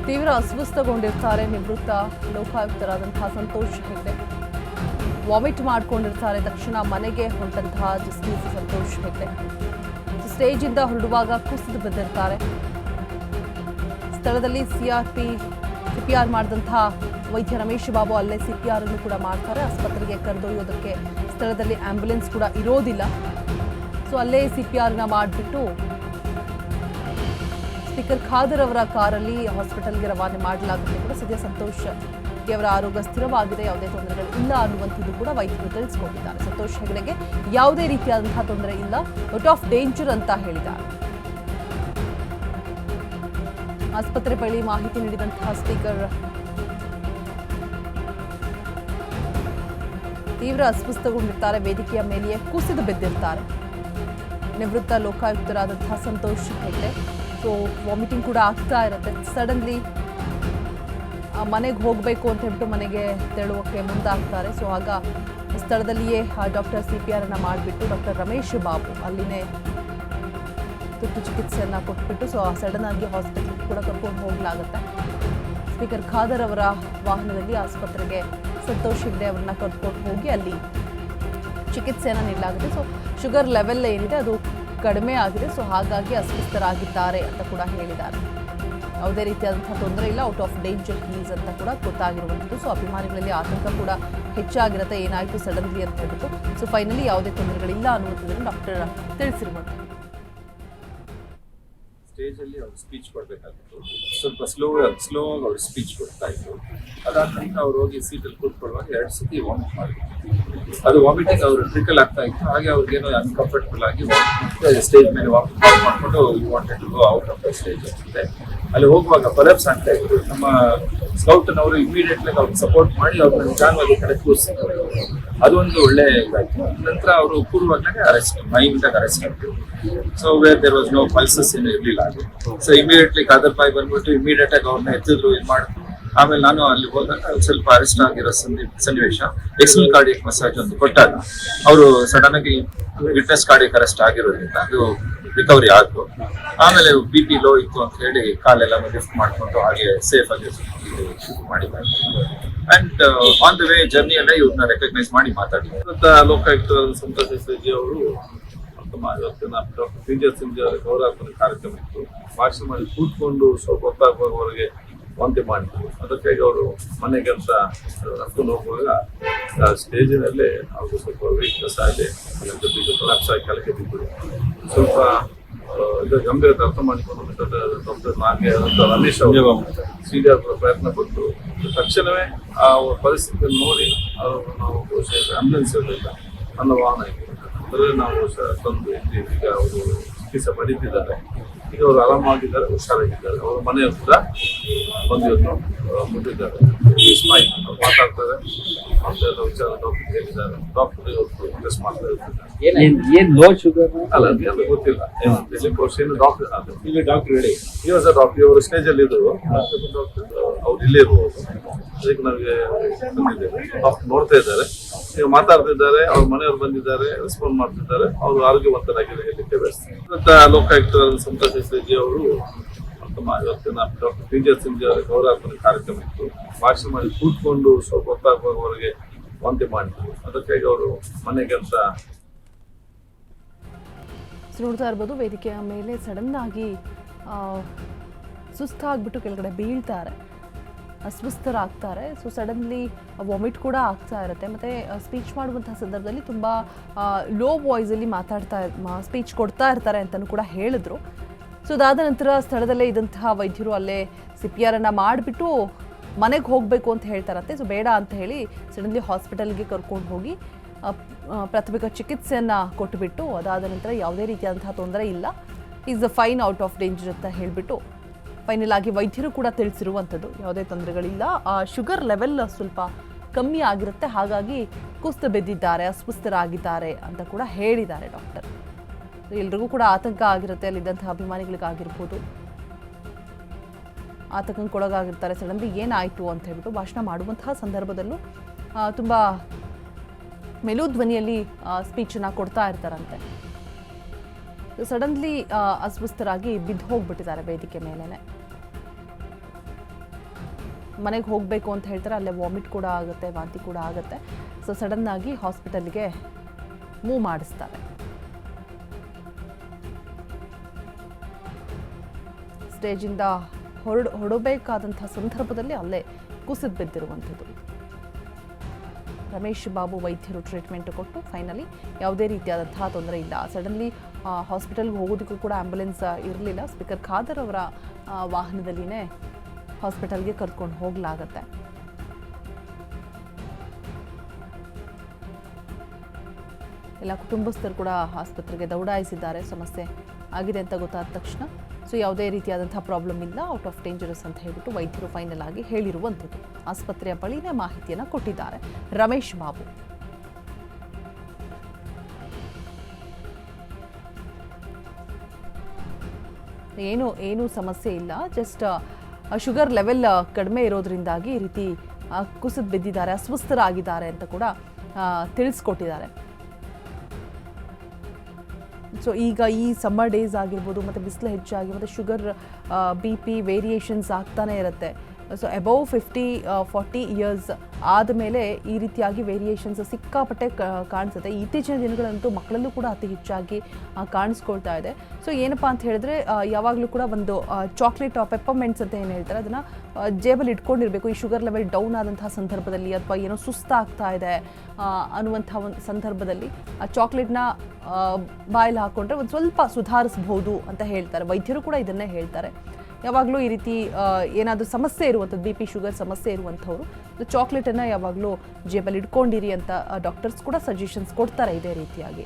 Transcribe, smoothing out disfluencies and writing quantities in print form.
ತೀವ್ರ ಅಸ್ವಸ್ಥಗೊಂಡಿರ್ತಾರೆ ನಿವೃತ್ತ ಲೋಕಾಯುಕ್ತರಾದಂತಹ ಸಂತೋಷ್ ಹೆಗ್ಡೆ. ವಾಮಿಟ್ ಮಾಡಿಕೊಂಡಿರ್ತಾರೆ. ತಕ್ಷಣ ಮನೆಗೆ ಹೊರಟಂತಹ ಜಸ್ಟಿಸ್ ಸಂತೋಷ್ ಹೆಗ್ಡೆ ಸ್ಟೇಜ್ ಇಂದ ಹೊರಡುವಾಗ ಕುಸಿದು ಬಿದ್ದಿರ್ತಾರೆ. ಸ್ಥಳದಲ್ಲಿ ಸಿಪಿಆರ್ ಮಾಡಿದಂತಹ ವೈದ್ಯ ರಮೇಶ್ ಬಾಬು ಅಲ್ಲೇ ಸಿಪಿಆರ್ ಅನ್ನು ಕೂಡ ಮಾಡ್ತಾರೆ. ಆಸ್ಪತ್ರೆಗೆ ಕರೆದೊಯ್ಯೋದಕ್ಕೆ ಸ್ಥಳದಲ್ಲಿ ಆಂಬ್ಯುಲೆನ್ಸ್ ಕೂಡ ಇರೋದಿಲ್ಲ. ಸೊ ಅಲ್ಲೇ ಸಿಪಿಆರ್ನ ಮಾಡಿಬಿಟ್ಟು ಸ್ಪೀಕರ್ ಖಾದರ್ ಅವರ ಕಾರಲ್ಲಿ ಹಾಸ್ಪಿಟಲ್ಗೆ ರವಾನೆ ಮಾಡಲಾಗುತ್ತೆ. ಕೂಡ ಸದ್ಯ ಸಂತೋಷ್ ಅವರ ಆರೋಗ್ಯ ಸ್ಥಿರವಾಗಿದೆ, ಯಾವುದೇ ತೊಂದರೆಗಳು ಇಲ್ಲ ಅನ್ನುವಂಥದ್ದು ಕೂಡ ವೈದ್ಯರು ತಿಳಿಸಿಕೊಂಡಿದ್ದಾರೆ. ಸಂತೋಷ್ ಹೆಗಡೆಗೆ ಯಾವುದೇ ರೀತಿಯಾದಂತಹ ತೊಂದರೆ ಇಲ್ಲ, ಔಟ್ ಆಫ್ ಡೇಂಜರ್ ಅಂತ ಹೇಳಿದ್ದಾರೆ. ಆಸ್ಪತ್ರೆ ಬಳಿ ಮಾಹಿತಿ ನೀಡಿದಂತಹ ಸ್ಪೀಕರ್ ತೀವ್ರ ಅಸ್ವಸ್ಥಗೊಂಡಿರ್ತಾರೆ. ವೇದಿಕೆಯ ಮೇಲೆಯೇ ಕುಸಿದು ಬಿದ್ದಿರ್ತಾರೆ. ನಿವೃತ್ತ ಲೋಕಾಯುಕ್ತರಾದಂತಹ ಸಂತೋಷ್ ಹೆಗ್ಡೆ. ಸೊ ವಾಮಿಟಿಂಗ್ ಕೂಡ ಆಗ್ತಾ ಇರುತ್ತೆ. ಸಡನ್ಲಿ ಮನೆಗೆ ಹೋಗಬೇಕು ಅಂತ ಹೇಳ್ಬಿಟ್ಟು ಮನೆಗೆ ತೆರಳುವಕ್ಕೆ ಮುಂದಾಗ್ತಾರೆ. ಸೊ ಆಗ ಸ್ಥಳದಲ್ಲಿಯೇ ಡಾಕ್ಟರ್ CPR ಅನ್ನು ಮಾಡಿಬಿಟ್ಟು ಡಾಕ್ಟರ್ ರಮೇಶ್ ಬಾಬು ಅಲ್ಲಿನೇ ತುರ್ತು ಚಿಕಿತ್ಸೆಯನ್ನು ಕೊಟ್ಬಿಟ್ಟು ಸೊ ಸಡನ್ ಆಗಿ ಹಾಸ್ಪಿಟಲ್ಗೆ ಕೂಡ ಕರ್ಕೊಂಡು ಹೋಗಲಾಗುತ್ತೆ. ಸ್ಪೀಕರ್ ಖಾದರ್ ಅವರ ವಾಹನದಲ್ಲಿ ಆಸ್ಪತ್ರೆಗೆ ಸಂತೋಷ್ ಹೆಗ್ಡೆ ಅವರನ್ನ ಕರ್ಕೊಂಡು ಹೋಗಿ ಅಲ್ಲಿ ಚಿಕಿತ್ಸೆಯನ್ನು ನೀಡಲಾಗುತ್ತೆ. ಸೊ ಶುಗರ್ ಲೆವೆಲ್ ಏನಿದೆ ಅದು ಕಡಿಮೆ ಆಗಿದೆ. ಸೊ ಹಾಗಾಗಿ ಅಸ್ವಸ್ಥರಾಗಿದ್ದಾರೆ ಅಂತ ಕೂಡ ಹೇಳಿದ್ದಾರೆ. ಯಾವುದೇ ರೀತಿಯಾದಂತಹ ತೊಂದರೆ ಇಲ್ಲ, ಔಟ್ ಆಫ್ ಡೇಂಜರ್ ಹೀಸ್ ಅಂತ ಕೂಡ ಗೊತ್ತಾಗಿರುವಂಥದ್ದು. ಸೊ ಅಭಿಮಾನಿಗಳಲ್ಲಿ ಆತಂಕ ಕೂಡ ಹೆಚ್ಚಾಗಿರುತ್ತೆ, ಏನಾಯಿತು ಸಡನ್ಲಿ ಅಂತ ಹೇಳ್ಬಿಟ್ಟು. ಸೊ ಫೈನಲಿ ಯಾವುದೇ ತೊಂದರೆಗಳಿಲ್ಲ ಅನ್ನುವಂಥದ್ದನ್ನು ಡಾಕ್ಟರ್ ತಿಳಿಸಿರುವಂಥದ್ದು. ಸ್ಟೇಜಲ್ಲಿ ಅವ್ರು ಸ್ಪೀಚ್ ಕೊಡಬೇಕಾಗಿತ್ತು. ಸ್ವಲ್ಪ ಸ್ಲೋ ಆಗಿ ಅವ್ರು ಸ್ಪೀಚ್ ಕೊಡ್ತಾ ಇದ್ರು. ಅದಾದ ನಂತರ ಅವ್ರು ಹೋಗಿ ಸೀಟಲ್ಲಿ ಕೂತ್ಕೊಳ್ಳುವಾಗ 2 ಸತಿ ವಾಮಿಟ್ ಮಾಡಿದ್ರು. ಅದು ವಾಮಿಟಿಂಗ್ ಅವರು ಟ್ರಿಕಲ್ ಆಗ್ತಾ ಇತ್ತು. ಹಾಗೆ ಅವ್ರಿಗೇನೋ ಅನ್ಕಂಫರ್ಟಬಲ್ ಆಗಿ ಸ್ಟೇಜ್ ಮೇಲೆ ವಾಮಿಟ್ ಮಾಡಿಕೊಂಡು wanted to go out of the stage ಅಂತೆ. ಅಲ್ಲಿ ಹೋಗುವಾಗ ಕೊಲಾಪ್ಸ್ ಆಗ್ತಾ ಇದ್ರು. ನಮ್ಮ ಸ್ಕೌಟ್ನವರು ಇಮಿಡಿಯೇಟ್ಲಿ ಅವ್ರಿಗೆ ಸಪೋರ್ಟ್ ಮಾಡಿ ಅವ್ರನ್ನ ನಿಧಾನವಾಗಿ ಕಡೆ ಕೂರಿಸಿದ್ರು. ಅದೊಂದು ಒಳ್ಳೆ ಇದಾಯ್ತು. ನಂತರ ಅವರು ಕೂರುವಾಗಲೇ ಅರೆಸ್ಟ್, ಮೈಂಡಾಗಿ ಅರೆಸ್ಟ್ ಆಗ್ತಿದ್ರು. So where there was no pulses ಏನು ಇರಲಿಲ್ಲ. ಅದು ಸೊ ಇಮಿಡಿಯೇಟ್ಲಿ ಖಾದರ್ ಬಾಯ್ ಬಂದ್ಬಿಟ್ಟು ಇಮಿಡಿಯೇಟ್ ಆಗಿ ಅವ್ರನ್ನ ಎತ್ತಿದ್ರು, ಇದು ಮಾಡಿದ್ರು. ಆಮೇಲೆ ನಾನು ಅಲ್ಲಿ ಹೋದಾಗ ಸ್ವಲ್ಪ ಅರೆಸ್ಟ್ ಆಗಿರೋ ಸನ್ನಿವೇಶ, ಎಕ್ಸ್ಟರ್ನಲ್ ಕಾರ್ಡಿಯಕ್ ಮಸಾಜ್ ಒಂದು ಕೊಟ್ಟಾಗ ಅವರು ಸಡನ್ ಆಗಿ ವಿಟ್ನೆಸ್ ಕಾರ್ಡಿಯಕ್ ಅರೆಸ್ಟ್ ಆಗಿರೋದ್ರಿಂದ ಅದು ರಿಕವರಿ ಆದ್ರು. ಆಮೇಲೆ BP ಲೋ ಇತ್ತು ಅಂತ ಹೇಳಿ ಕಾಲೆಲ್ಲ ಲಿಫ್ಟ್ ಮಾಡ್ಕೊಂಡು ಹಾಗೆ ಸೇಫ್ ಆಗಿ ಶುರು ಮಾಡಿದ್ದಾರೆ. ಅಂಡ್ ಆನ್ ದ ವೇ ಜರ್ನಿಯಲ್ಲೇ ಇವ್ರನ್ನ ರೆಕಗ್ನೈಸ್ ಮಾಡಿ ಮಾತಾಡಿದ್ರು. ಲೋಕಾಯುಕ್ತ ಸಂತೋಷ್ ಹೆಗ್ಡೆ ಅವರು ಡಾಕ್ಟರ್ PJ ಸಿಂಗ್ ಅವರ ಗೌರವಾರ್ಪಣೆ ಕಾರ್ಯಕ್ರಮ ಇತ್ತು. ಭಾಷಣ ಮಾಡಿ ಕೂತ್ಕೊಂಡು ಸ್ವಲ್ಪ ಹೊತ್ತಾಗುವವರೆಗೆ ವಾಂತಿ ಮಾಡಿದ್ರು. ಅದಕ್ಕಾಗಿ ಅವರು ಮನೆಗೆ ಅಂತ ನಡ್ಕೊಂಡು ಹೋಗುವಾಗ ಸ್ಟೇಜಿನಲ್ಲೇ ಅವರು ಸ್ವಲ್ಪ ವೀಕ್ನೆಸ್ ಆಗಿ ಜೊತೆಗೆ ಕೊಲಾಪ್ಸ್ ಆಗಿ ಕೆಳಗೆ ಬಿದ್ದರು. ಸ್ವಲ್ಪ ಇದು ಗಂಭೀರತೆ ಅರ್ಥ ಮಾಡಿಕೊಂಡು ಡಾಕ್ಟರ್ ರಮೇಶ್ ಅವರು ಸೀರಿಯಸ್ ಪ್ರಯತ್ನ ಪಟ್ಟು ತಕ್ಷಣವೇ ಆ ಪರಿಸ್ಥಿತಿಯನ್ನು ನೋಡಿ ಅವರು ನಾವು ಆಂಬ್ಯುಲೆನ್ಸ್ ಇರಲಿಲ್ಲ, ನನ್ನ ವಾಹನ ಇದೆ ಅಂದರೆ ನಾವು ತಂದು ಈಗ ಅವರು ಚಿಕಿತ್ಸೆ ಪಡೀತಿದ್ದಾರೆ. ಈಗ ಅವರು ಆರಾಮಾಗಿದ್ದಾರೆ, ಹುಷಾರಾಗಿದ್ದಾರೆ. ಅವರ ಮನೆಯವರು ಕೂಡ ಬಂದಿದ್ದು ಮುಟ್ಟಿದ್ದಾರೆ. ಸ್ಮೈಲ್ ಮಾತಾಡ್ತಾರೆ, ಮತ್ತೆಲ್ಲ ವಿಚಾರ ಡಾಕ್ಟರ್ ಹೇಳಿದ್ದಾರೆ. ಡಾಕ್ಟರ್ ಇವತ್ತು ಟೆಸ್ಟ್ ಮಾಡ್ತಾ ಇರ್ತಾರೆ. ಲೋ ಶುಗರ್ ಅಲ್ಲ ಅದು ಗೊತ್ತಿಲ್ಲ ಏನು ಡಾಕ್ಟರ್ ಇಲ್ಲಿ ಡಾಕ್ಟರ್ ಹೇಳಿ ಇವಾಗ ಸರ್ ಡಾಕ್ಟರ್ ಇವರು ಸ್ಟೇಜಲ್ಲಿ ಇದ್ರು. ಡಾಕ್ಟರ್ ಅವ್ರು ಇಲ್ಲೇ ಇರ್ಬೋದು. ಅದಕ್ಕೆ ನಮಗೆ ಡಾಕ್ಟರ್ ನೋಡ್ತಾ ಇದ್ದಾರೆ, ಈಗ ಮಾತಾಡ್ತಿದ್ದಾರೆ. ಅವ್ರ ಮನೆಯವರು ಬಂದಿದ್ದಾರೆ, ರೆಸ್ಪಾಂಡ್ ಮಾಡ್ತಿದ್ದಾರೆ. ಅವರು ಆರೋಗ್ಯವಂತರಾಗಿದೆ ಹೇಳಲಿಕ್ಕೆ ಬಯಸ್ತಾರೆ. ಲೋಕಾಯುಕ್ತ ಸಂತೋಷ್ ಹೆಗ್ಡೆ ಅವರು ಡಾಕ್ಟರ್ PJ ಸಿಂಗ್ ಅವರ ಗೌರವಾರ್ಪಣೆ ಕಾರ್ಯಕ್ರಮ ಇತ್ತು. ಭಾಷಣ ಮಾಡಿ ಕೂತ್ಕೊಂಡು ಸ್ವಲ್ಪ ಹೊತ್ತಾಗುವವರೆಗೆ ವಾಂತಿ ಮಾಡಿದ್ರು. ಅದಕ್ಕಾಗಿ ಅವರು ಮನೆಗೆ ಅಂತ ನೋಡ್ತಾ ಇರ್ಬೋದು. ವೇದಿಕೆಯ ಮೇಲೆ ಸಡನ್ ಆಗಿ ಸುಸ್ತಾಗ್ಬಿಟ್ಟು ಕೆಳಗಡೆ ಬೀಳ್ತಾರೆ, ಅಸ್ವಸ್ಥರಾಗ್ತಾರೆ. ಸೊ ಸಡನ್ಲಿ ವಾಮಿಟ್ ಕೂಡ ಆಗ್ತಾ ಇರುತ್ತೆ. ಮತ್ತು ಸ್ಪೀಚ್ ಮಾಡುವಂತಹ ಸಂದರ್ಭದಲ್ಲಿ ತುಂಬ ಲೋ ವಾಯ್ಸಲ್ಲಿ ಸ್ಪೀಚ್ ಕೊಡ್ತಾ ಇರ್ತಾರೆ ಅಂತಲೂ ಕೂಡ ಹೇಳಿದ್ರು. ಸೊ ಅದಾದ ನಂತರ ಸ್ಥಳದಲ್ಲೇ ಇದ್ದಂತಹ ವೈದ್ಯರು ಅಲ್ಲೇ CPR ಅನ್ನು ಮಾಡಿಬಿಟ್ಟು ಮನೆಗೆ ಹೋಗಬೇಕು ಅಂತ ಹೇಳ್ತಾರಂತೆ. ಸೊ ಬೇಡ ಅಂತ ಹೇಳಿ ಸಡನ್ಲಿ ಹಾಸ್ಪಿಟಲ್ಗೆ ಕರ್ಕೊಂಡು ಹೋಗಿ ಪ್ರಾಥಮಿಕ ಚಿಕಿತ್ಸೆಯನ್ನು ಕೊಟ್ಟುಬಿಟ್ಟು ಅದಾದ ನಂತರ ಯಾವುದೇ ರೀತಿಯಾದಂತಹ ತೊಂದರೆ ಇಲ್ಲ, is fine, out of danger ಅಂತ ಹೇಳಿಬಿಟ್ಟು ಫೈನಲ್ ಆಗಿ ವೈದ್ಯರು ಕೂಡ ತಿಳಿಸಿರುವಂಥದ್ದು. ಯಾವುದೇ ತೊಂದರೆಗಳಿಲ್ಲ, ಶುಗರ್ ಲೆವೆಲ್ ಸ್ವಲ್ಪ ಕಮ್ಮಿ ಆಗಿರುತ್ತೆ, ಹಾಗಾಗಿ ಕುಸಿದು ಬಿದ್ದಿದ್ದಾರೆ, ಅಸ್ವಸ್ಥರಾಗಿದ್ದಾರೆ ಅಂತ ಕೂಡ ಹೇಳಿದ್ದಾರೆ ಡಾಕ್ಟರ್. ಎಲ್ರಿಗೂ ಕೂಡ ಆತಂಕ ಆಗಿರುತ್ತೆ, ಅಲ್ಲಿದ್ದಂತಹ ಅಭಿಮಾನಿಗಳಿಗಾಗಿರ್ಬೋದು ಆತಂಕಕ್ಕೊಳಗಾಗಿರ್ತಾರೆ. ಸಡನ್ಲಿ ಏನಾಯಿತು ಅಂತ ಹೇಳ್ಬಿಟ್ಟು ಭಾಷಣ ಮಾಡುವಂತಹ ಸಂದರ್ಭದಲ್ಲೂ ತುಂಬ ಮೆಲು ಧ್ವನಿಯಲ್ಲಿ ಸ್ಪೀಚನ್ನು ಕೊಡ್ತಾ ಇರ್ತಾರಂತೆ. ಸಡನ್ಲಿ ಅಸ್ವಸ್ಥರಾಗಿ ಬಿದ್ದು ಹೋಗ್ಬಿಟ್ಟಿದ್ದಾರೆ ವೇದಿಕೆ ಮೇಲೇನೆ. ಮನೆಗೆ ಹೋಗಬೇಕು ಅಂತ ಹೇಳ್ತಾರೆ, ಅಲ್ಲೇ ವಾಮಿಟ್ ಕೂಡ ಆಗುತ್ತೆ, ವಾಂತಿ ಕೂಡ ಆಗುತ್ತೆ. ಸೊ ಸಡನ್ನಾಗಿ ಹಾಸ್ಪಿಟಲ್ಗೆ ಮೂವ್ ಮಾಡಿಸ್ತಾರೆ. ಸ್ಟೇಜಿಂದ ಹೊರಡಬೇಕಾದಂಥ ಸಂದರ್ಭದಲ್ಲಿ ಅಲ್ಲೇ ಕುಸಿದು ಬಿದ್ದಿರುವಂಥದ್ದು. ರಮೇಶ್ ಬಾಬು ವೈದ್ಯರು ಟ್ರೀಟ್ಮೆಂಟ್ ಕೊಟ್ಟು ಫೈನಲಿ ಯಾವುದೇ ರೀತಿಯಾದಂತಹ ತೊಂದರೆ ಇಲ್ಲ. ಸಡನ್ಲಿ ಹಾಸ್ಪಿಟಲ್ಗೆ ಹೋಗೋದಕ್ಕೂ ಕೂಡ ಆ್ಯಂಬುಲೆನ್ಸ್ ಇರಲಿಲ್ಲ. ಸ್ಪೀಕರ್ ಖಾದರ್ ಅವರ ವಾಹನದಲ್ಲಿನೇ ಹಾಸ್ಪಿಟಲ್ಗೆ ಕರ್ಕೊಂಡು ಹೋಗಲಾಗತ್ತೆ. ಎಲ್ಲ ಕುಟುಂಬಸ್ಥರು ಕೂಡ ಆಸ್ಪತ್ರೆಗೆ ದೌಡಾಯಿಸಿದ್ದಾರೆ ಸಮಸ್ಯೆ ಆಗಿದೆ ಅಂತ ಗೊತ್ತಾದ ತಕ್ಷಣ. ಸೊ ಯಾವುದೇ ರೀತಿಯಾದಂಥ ಪ್ರಾಬ್ಲಮ್ ಇಲ್ಲ, ಔಟ್ ಆಫ್ ಡೇಂಜರಸ್ ಅಂತ ಹೇಳ್ಬಿಟ್ಟು ವೈದ್ಯರು ಫೈನಲ್ ಆಗಿ ಹೇಳಿರುವಂಥದ್ದು. ಆಸ್ಪತ್ರೆಯ ಬಳಿನೇ ಮಾಹಿತಿಯನ್ನು ಕೊಟ್ಟಿದ್ದಾರೆ ರಮೇಶ್ ಬಾಬು. ಏನು ಸಮಸ್ಯೆ ಇಲ್ಲ, ಜಸ್ಟ್ ಶುಗರ್ ಲೆವೆಲ್ ಕಡಿಮೆ ಇರೋದ್ರಿಂದಾಗಿ ಈ ರೀತಿ ಕುಸಿದು ಬಿದ್ದಿದ್ದಾರೆ, ಅಸ್ವಸ್ಥರಾಗಿದ್ದಾರೆ ಅಂತ ಕೂಡ ತಿಳಿಸ್ಕೊಟ್ಟಿದ್ದಾರೆ. ಸೊ ಈಗ ಈ ಸಮ್ಮರ್ ಡೇಸ್ ಆಗಿರ್ಬೋದು, ಮತ್ತು ಬಿಸಿಲು ಹೆಚ್ಚಾಗಿ, ಮತ್ತು ಶುಗರ್ BP ವೇರಿಯೇಷನ್ಸ್ ಆಗ್ತಾನೆ ಇರುತ್ತೆ. ಸೊ ಅಬೌವ್ 40 ಇಯರ್ಸ್ ಆದಮೇಲೆ ಈ ರೀತಿಯಾಗಿ ವೇರಿಯೇಷನ್ಸ್ ಸಿಕ್ಕಾಪಟ್ಟೆ ಕಾಣಿಸುತ್ತೆ. ಇತ್ತೀಚಿನ ದಿನಗಳಂತೂ ಮಕ್ಕಳಲ್ಲೂ ಕೂಡ ಅತಿ ಹೆಚ್ಚಾಗಿ ಕಾಣಿಸ್ಕೊಳ್ತಾ ಇದೆ. ಸೊ ಏನಪ್ಪ ಅಂತ ಹೇಳಿದ್ರೆ, ಯಾವಾಗಲೂ ಕೂಡ ಒಂದು ಚಾಕ್ಲೇಟ್ ಪೆಪ್ಪರ್ಮೆಂಟ್ಸ್ ಅಂತ ಏನು ಹೇಳ್ತಾರೆ, ಅದನ್ನು ಜೇಬಲ್ಲಿ ಇಟ್ಕೊಂಡಿರಬೇಕು. ಈ ಶುಗರ್ ಲೆವೆಲ್ ಡೌನ್ ಆದಂತಹ ಸಂದರ್ಭದಲ್ಲಿ, ಅಥವಾ ಏನೋ ಸುಸ್ತಾಗ್ತಾ ಇದೆ ಅನ್ನುವಂಥ ಒಂದು ಸಂದರ್ಭದಲ್ಲಿ ಆ ಚಾಕ್ಲೇಟ್ನ ಬಾಯಲ್ಲಿ ಹಾಕ್ಕೊಂಡ್ರೆ ಒಂದು ಸ್ವಲ್ಪ ಸುಧಾರಿಸ್ಬೋದು ಅಂತ ಹೇಳ್ತಾರೆ. ವೈದ್ಯರು ಕೂಡ ಇದನ್ನೇ ಹೇಳ್ತಾರೆ. ಯಾವಾಗಲೂ ಈ ರೀತಿ ಏನಾದರೂ ಸಮಸ್ಯೆ ಇರುವಂಥದ್ದು, BP ಶುಗರ್ ಸಮಸ್ಯೆ ಇರುವಂಥವ್ರು ಚಾಕ್ಲೇಟನ್ನು ಯಾವಾಗಲೂ ಜೇಬಲ್ಲಿ ಇಟ್ಕೊಂಡಿರಿ ಅಂತ ಡಾಕ್ಟರ್ಸ್ ಕೂಡ ಸಜೆಷನ್ಸ್ ಕೊಡ್ತಾರೆ ಇದೇ ರೀತಿಯಾಗಿ.